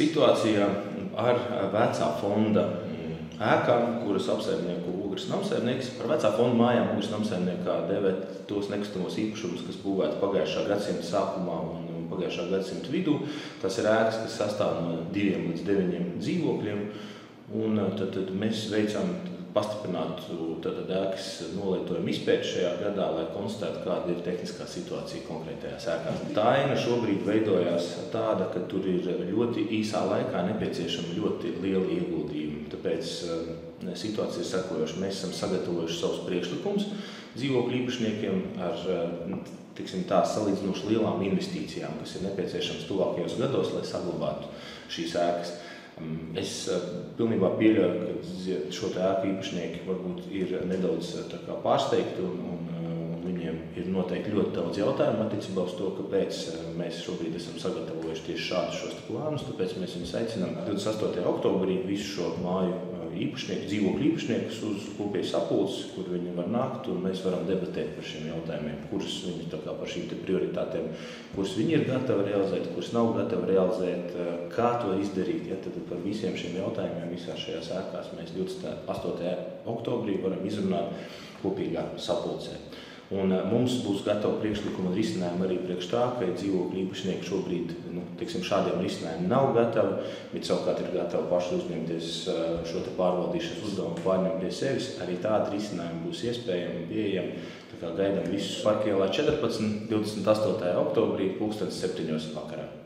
Situācija ar vecā fonda ēkām, kuras apsaimnieko Ogres namsaimnieks. Par vecā fonda mājām Ogres namsaimniekā dēvē tos nekustamos īpašumus, kas būvēti pagājušā gadsimta sākumā un pagājušā gadsimta vidū. Tas ir ēkas, kas sastāv no 2 līdz 9 dzīvokļiem. Un tad mēs veicam pastiprinātu ēkas nolietojumu izpēti šajā gadā, lai konstatētu, kāda ir tehniskā situācija konkrētajās ēkās. Tā aina šobrīd veidojās tāda, ka tur ir ļoti īsā laikā nepieciešama ļoti liela ieguldījuma. Tāpēc situācija ir sekojoša. Mēs esam sagatavojuši savus priekšlikumus dzīvokļu īpašniekiem ar salīdzinoši lielām investīcijām, kas ir nepieciešams tuvākajos gados, lai saglabātu šīs ēkas. Es pilnībā pieļauju, ka šo ēku īpašnieki varbūt ir nedaudz pārsteigti un viņiem ir noteikti ļoti daudz jautājumu attiecībā uz to, kāpēc mēs šobrīd esam sagatavojuši tieši šādus šos plānus. Tāpēc mēs viņus aicinām 28. oktobrī visu šo māju īpašnieku, dzīvokļu īpašniekus uz kopējas sapulces, kur viņi var nākt un mēs varam debatēt par šiem jautājumiem, kuras viņi par šīm prioritātēm, kuras viņi ir gatavi realizēt, kuras nav gatavi realizēt, kā to izdarīt. Tad par visiem šiem jautājumiem visās šajās ēkās mēs 28. oktobrī varam izrunāt kopīgā sapulcē. Un mums būs gatava priekšlikuma un risinājumi arī priekš tā, ka dzīvokļu īpašnieki šobrīd šādiem risinājumiem nav gatavi, bet savukārt ir gatavi paši uzņemties šo pārvaldīšanas uzdevumu pārņemt pie sevis. Arī tādi risinājumi būs iespējami un pieejami. Tā kā gaidām visus Parka ielā 14. 28. oktobrī 7:00 vakarā.